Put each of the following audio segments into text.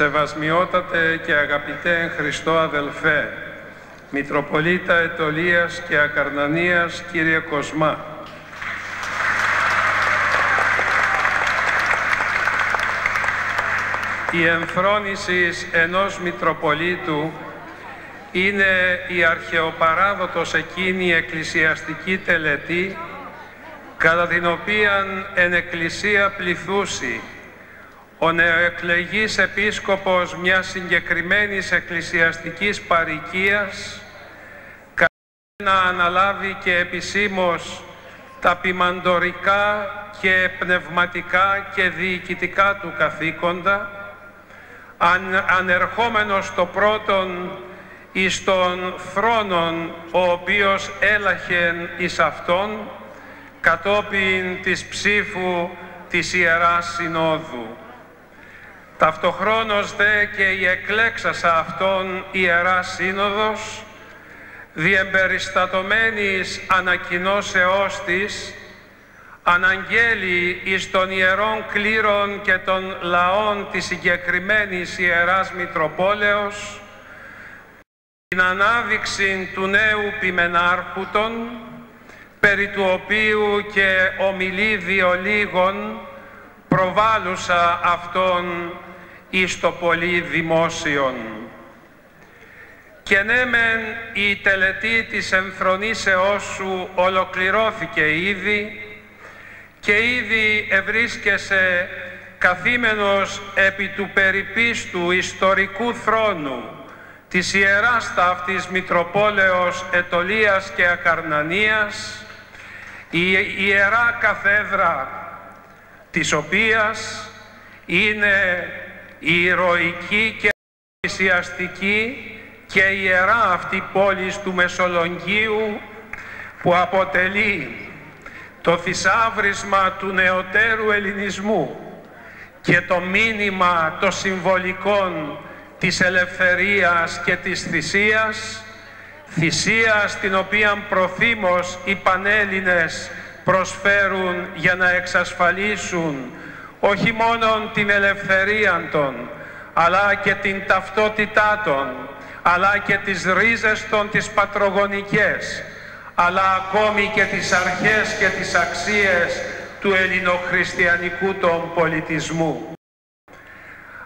Σεβασμιότατε και αγαπητέ εν Χριστώ αδελφέ, Μητροπολίτα Αιτωλίας και Ακαρνανίας, Κύριε Κοσμά, η εμφρόνηση ενός Μητροπολίτου είναι η αρχαιοπαράδοτος εκείνη εκκλησιαστική τελετή, κατά την οποία εν εκκλησία πληθούσι ο νεοεκλεγής επίσκοπος μιας συγκεκριμένης εκκλησιαστικής παροικίας να αναλάβει και επισήμως τα ποιμαντορικά και πνευματικά και διοικητικά του καθήκοντα, ανερχόμενος το πρώτον εις των θρόνων ο οποίος έλαχεν εις αυτόν, κατόπιν της ψήφου της Ιεράς Συνόδου. Ταυτοχρόνως δε και η εκλέξασα αυτόν Ιερά Σύνοδος, διεμπεριστατωμένης ανακοινώσεώς της, αναγγέλει εις των Ιερών Κλήρων και των λαών της συγκεκριμένης Ιεράς Μητροπόλεως την ανάδειξη του νέου ποιμενάρχουτον, περί του οποίου και ομιλεί διολίγων προβάλλουσα αυτόν εις το πολύ δημόσιον. Και ναι μεν η τελετή της εμφρονήσεώς σου ολοκληρώθηκε ήδη και ήδη ευρίσκεσαι καθήμενος επί του περιπίστου ιστορικού θρόνου της Ιεράς Ταύτης Μητροπόλεως Αιτωλίας και Ακαρνανίας, η Ιερά Καθέδρα της οποίας είναι η ηρωική και θυσιαστική και ιερά αυτή πόλης του Μεσολογγίου, που αποτελεί το θησάβρισμα του νεωτέρου ελληνισμού και το μήνυμα των συμβολικών της ελευθερίας και της θυσίας, θυσίας την οποία προθύμως οι Πανέλληνες προσφέρουν για να εξασφαλίσουν όχι μόνο την ελευθερία των, αλλά και την ταυτότητά των, αλλά και τις ρίζες των τις πατρογονικές, αλλά ακόμη και τις αρχές και τις αξίες του ελληνοχριστιανικού των πολιτισμού.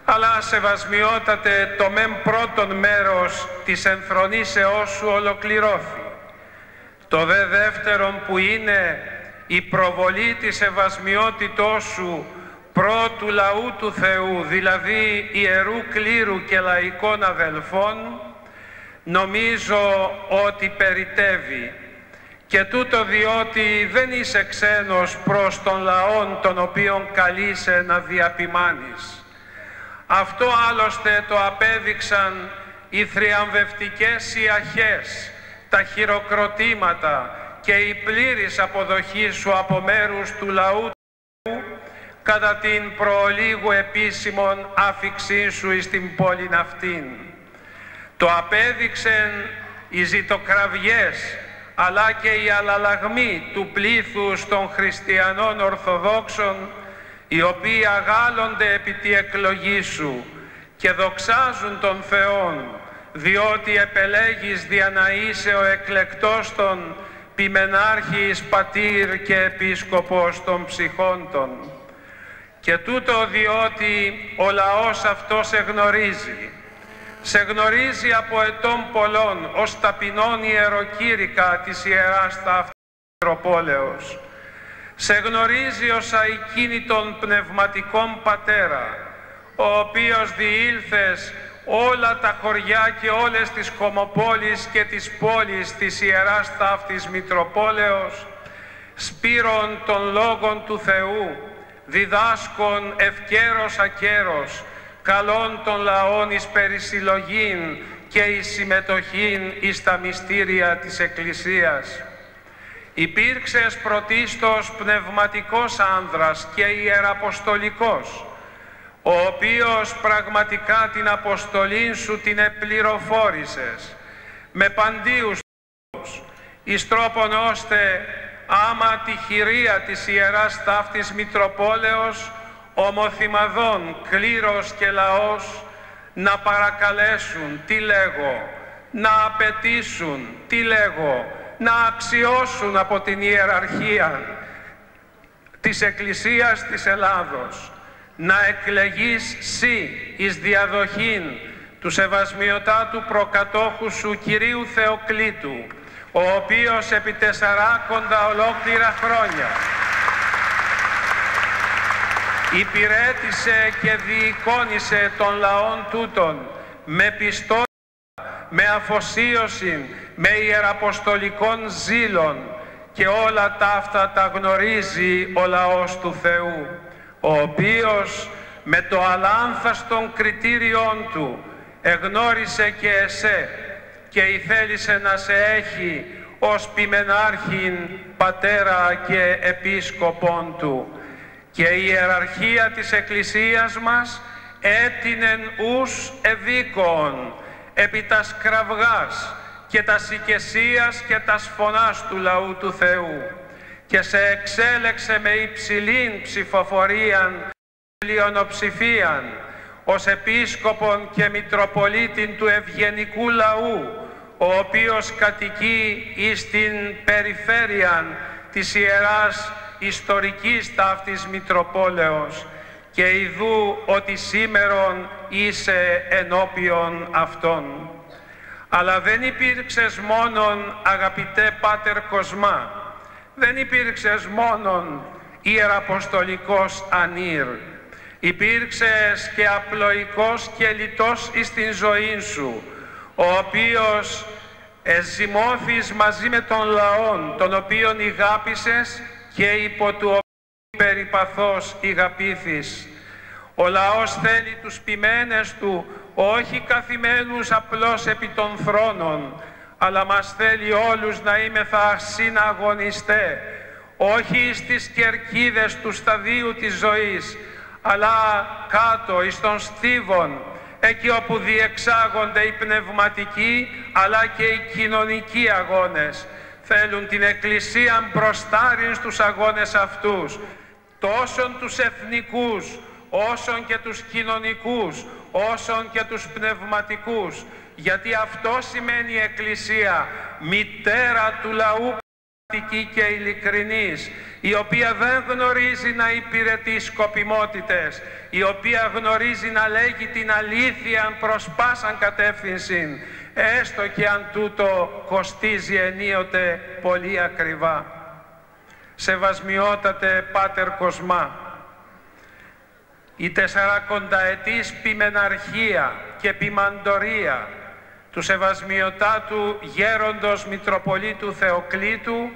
Αλλά σεβασμιότατε, το μεν πρώτον μέρος της εμφρονήσεώς σου ολοκληρώθη. Το δε δεύτερον, που είναι η προβολή της σεβασμιότητός σου πρώτου λαού του Θεού, δηλαδή ιερού κλήρου και λαϊκών αδελφών, νομίζω ότι περιτεύει. Και τούτο διότι δεν είσαι ξένος προς των λαών των οποίων καλείσαι να διαπημάνεις. Αυτό άλλωστε το απέδειξαν οι θριαμβευτικές ιαχές, τα χειροκροτήματα και η πλήρης αποδοχή σου από μέρους του λαού του κατά την προολίγου επίσημον άφιξή σου εις την πόλην αυτήν. Το απέδειξεν οι ζητοκραυγές αλλά και οι αλλαλαγμοί του πλήθους των χριστιανών Ορθοδόξων, οι οποίοι αγάλλονται επί τη εκλογή σου και δοξάζουν τον Θεόν, διότι επελέγεις δια να είσαι ο εκλεκτός των ποιμενάρχης πατήρ και επίσκοπος των ψυχών των. Και τούτο διότι ο λαός αυτό σε γνωρίζει. Σε γνωρίζει από ετών πολλών ως ταπεινών ιεροκήρυκα της Ιεράς Ταύτης Μητροπόλεως. Σε γνωρίζει ως αικίνητον πνευματικών πατέρα, ο οποίος διήλθες όλα τα χωριά και όλες τις κομοπόλεις και τις πόλεις της Ιεράς Ταύτης Μητροπόλεως, σπήρων των λόγων του Θεού, διδάσκων ευκαίρος ακέρος, καλών των λαών εις περισυλλογήν και εις συμμετοχήν εις τα μυστήρια της Εκκλησίας. Υπήρξες πρωτίστως πνευματικός άνδρας και ιεραποστολικός, ο οποίος πραγματικά την αποστολήν σου την επληροφόρησες με παντίους τρόπους, εις τρόπον ώστε άμα τη χειρία της Ιεράς Ταύτης Μητροπόλεως, ομοθυμαδών, κλήρος και λαός, να παρακαλέσουν, τι λέγω, να απαιτήσουν, τι λέγω, να αξιώσουν από την ιεραρχία της Εκκλησίας της Ελλάδος, να εκλεγείς σύ εις διαδοχήν του σεβασμιωτάτου προκατόχου σου Κυρίου Θεοκλήτου, ο οποίος επί 40 ολόκληρα χρόνια υπηρέτησε και διεικόνησε των λαών τούτων με πιστότητα, με αφοσίωση, με ιεραποστολικών ζήλων, και όλα ταύτα τα γνωρίζει ο λαός του Θεού, ο οποίος με το αλάνθαστον κριτήριον του εγνώρισε και εσέ και ηθέλησε να σε έχει ως ποιμενάρχην, πατέρα και επίσκοπον του. Και η ιεραρχία της Εκκλησίας μας έτεινεν ους εδίκον επί τας κραυγάς και τας οικεσίας και τας φωνάς του λαού του Θεού, και σε εξέλεξε με υψηλήν ψηφοφορίαν πλειονοψηφίαν ως επίσκοπον και μητροπολίτην του ευγενικού λαού, ο οποίος κατοικεί εις την περιφέρειαν της ιεράς ιστορικής ταύτης Μητροπόλεως, και ιδού ότι σήμερον είσαι ενώπιον αυτών. Αλλά δεν υπήρξες μόνον, αγαπητέ Πάτερ Κοσμά, δεν υπήρξες μόνον ιεραποστολικός ανήρ, υπήρξες και απλοϊκός και λιτός εις την ζωή σου, ο οποίος εζυμώθης μαζί με τον λαόν, τον οποίον ηγάπησες και υπό του οποίου περιπαθώς ηγαπήθης. Ο λαός θέλει τους ποιμένες του, όχι καθημένους απλώς επί των θρόνων, αλλά μας θέλει όλους να είμεθα συναγωνιστέ, όχι στις κερκίδες του σταδίου της ζωής, αλλά κάτω εις των στίβων, εκεί όπου διεξάγονται οι πνευματικοί αλλά και οι κοινωνικοί αγώνες. Θέλουν την Εκκλησία μπροστάριν στους αγώνες αυτούς, τόσον τους εθνικούς, όσον και τους κοινωνικούς, όσον και τους πνευματικούς, γιατί αυτό σημαίνει η Εκκλησία, μητέρα του λαού και ειλικρινής, η οποία δεν γνωρίζει να υπηρετεί σκοπιμότητες, η οποία γνωρίζει να λέγει την αλήθεια προς πάσαν κατεύθυνση, έστω και αν τούτο κοστίζει ενίοτε πολύ ακριβά. Σεβασμιότατε Πάτερ Κοσμά, η 40ετής ποιμεναρχία και ποιμαντορία του σεβασμιωτάτου γέροντος Μητροπολίτου Θεοκλήτου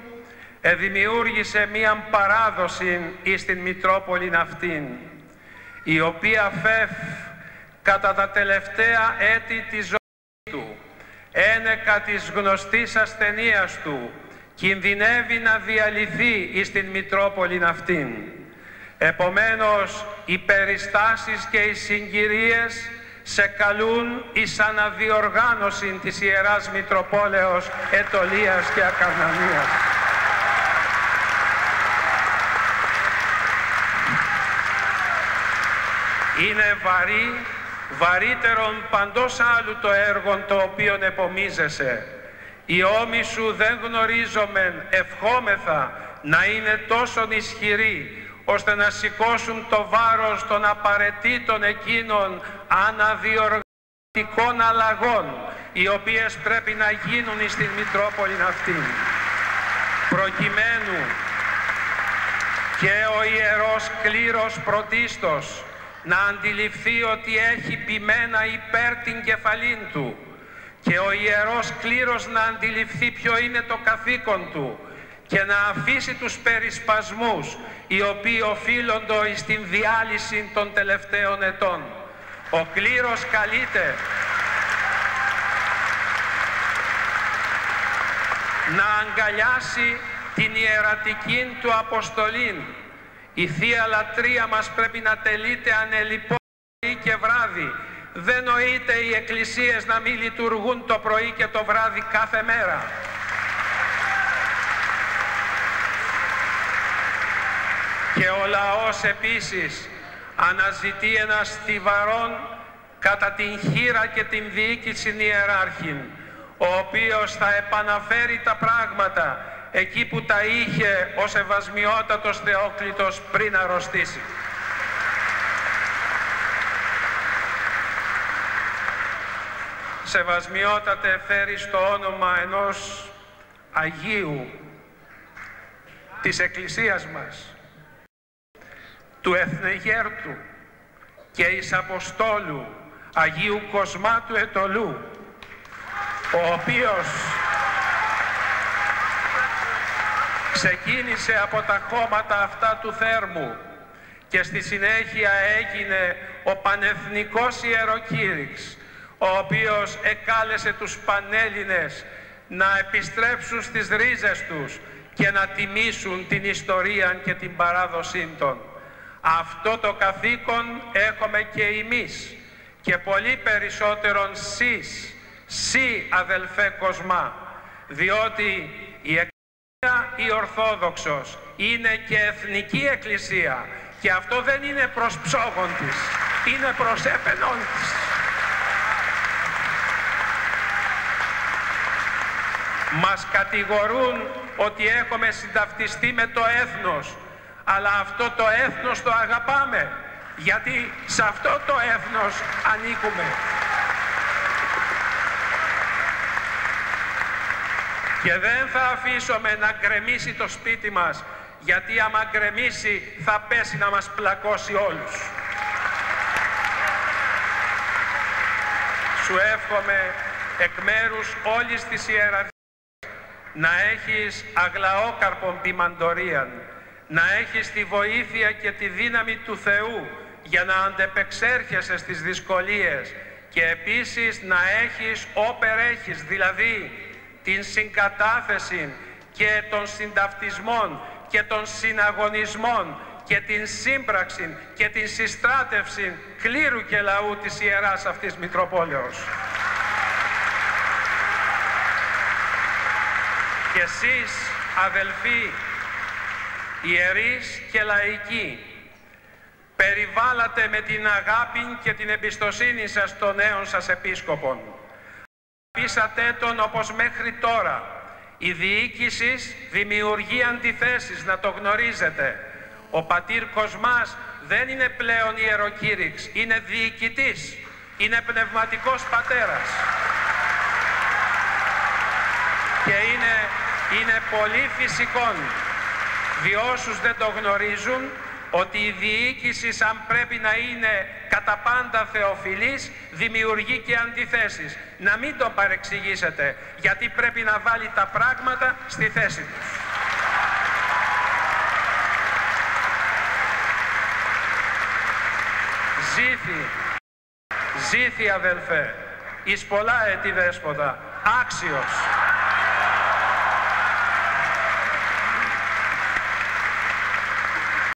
εδημιούργησε μίαν παράδοση εις την Μητρόπολην αυτήν, η οποία φεύ κατά τα τελευταία έτη της ζωής του, ένεκα της γνωστής ασθενείας του, κινδυνεύει να διαλυθεί εις την Μητρόπολην αυτήν. Επομένως, οι περιστάσεις και οι συγκυρίες σε καλούν εις αναδιοργάνωση της Ιεράς Μητροπόλεως Αιτωλίας και Ακαρνανίας. Είναι βαρύτερον παντός άλλου το έργο το οποίον επομίζεσαι. Οι ώμοι σου δεν γνωρίζομεν, ευχόμεθα να είναι τόσον ισχυροί, ώστε να σηκώσουν το βάρος των απαραίτητων εκείνων αναδιοργανωτικών αλλαγών, οι οποίες πρέπει να γίνουν στην Μητρόπολη αυτή, προκειμένου και ο Ιερός Κλήρος πρωτίστως να αντιληφθεί ότι έχει ποιμένα υπέρ την κεφαλήν του, και ο Ιερός Κλήρος να αντιληφθεί ποιο είναι το καθήκον του και να αφήσει τους περισπασμούς οι οποίοι οφείλονται στην διάλυση των τελευταίων ετών. Ο κλήρος καλείται να αγκαλιάσει την ιερατική του αποστολή. Η Θεία Λατρεία μας πρέπει να τελείται ανελιπώς πρωί και βράδυ. Δεν νοείται οι εκκλησίες να μην λειτουργούν το πρωί και το βράδυ κάθε μέρα. Και ο λαός επίσης αναζητεί ένα στιβαρόν κατά την χείρα και την διοίκηση ιεράρχην, ο οποίος θα επαναφέρει τα πράγματα εκεί που τα είχε ο Σεβασμιότατος Θεόκλητος πριν αρρωστήσει. Σεβασμιότατε, φέρει στο όνομα ενός Αγίου της Εκκλησίας μας, του Εθνεγέρτου και εις Αποστόλου Αγίου Κοσμάτου Ετωλού, ο οποίος ξεκίνησε από τα χώματα αυτά του Θέρμου και στη συνέχεια έγινε ο Πανεθνικός Ιεροκήρυξ, ο οποίος εκάλεσε τους Πανέλληνες να επιστρέψουν στις ρίζες τους και να τιμήσουν την ιστορία και την παράδοσή των. Αυτό το καθήκον έχουμε και εμείς και πολύ περισσότερον σεις, αδελφέ Κοσμά, διότι η Εκκλησία η Ορθόδοξος είναι και εθνική εκκλησία και αυτό δεν είναι προς ψόγον της, είναι προς έπαινον της. Μας κατηγορούν ότι έχουμε συνταυτιστεί με το έθνος, αλλά αυτό το έθνος το αγαπάμε, γιατί σε αυτό το έθνος ανήκουμε. Και δεν θα αφήσουμε να γκρεμίσει το σπίτι μας, γιατί άμα γκρεμίσει θα πέσει να μας πλακώσει όλους. Σου εύχομαι εκ μέρους όλης της ιεραρχίας να έχεις αγλαόκαρπον ποιμαντορίαν, να έχεις τη βοήθεια και τη δύναμη του Θεού για να αντεπεξέρχεσαι στις δυσκολίες και επίσης να έχεις όπερ έχεις, δηλαδή την συγκατάθεση και των συνταυτισμών και των συναγωνισμών και την σύμπραξη και την συστράτευση κλήρου και λαού της Ιεράς αυτής Μητροπόλεως. Και εσείς, αδελφοί, ιερείς και λαϊκοί, περιβάλλατε με την αγάπη και την εμπιστοσύνη σας των νέων σας επίσκοπων. Πείσατε τον όπως μέχρι τώρα. Η διοίκηση δημιουργεί αντιθέσεις, να το γνωρίζετε. Ο πατήρ Κοσμάς δεν είναι πλέον ιεροκήρυξ, είναι διοικητής, είναι πνευματικός πατέρας. Και είναι πολύ φυσικόν, διότι όσους δεν το γνωρίζουν, ότι η διοίκηση, αν πρέπει να είναι κατά πάντα θεοφιλής, δημιουργεί και αντιθέσεις. Να μην τον παρεξηγήσετε, γιατί πρέπει να βάλει τα πράγματα στη θέση τους. Ζήθη αδελφέ, εις πολλά έτη δέσποτα, άξιος.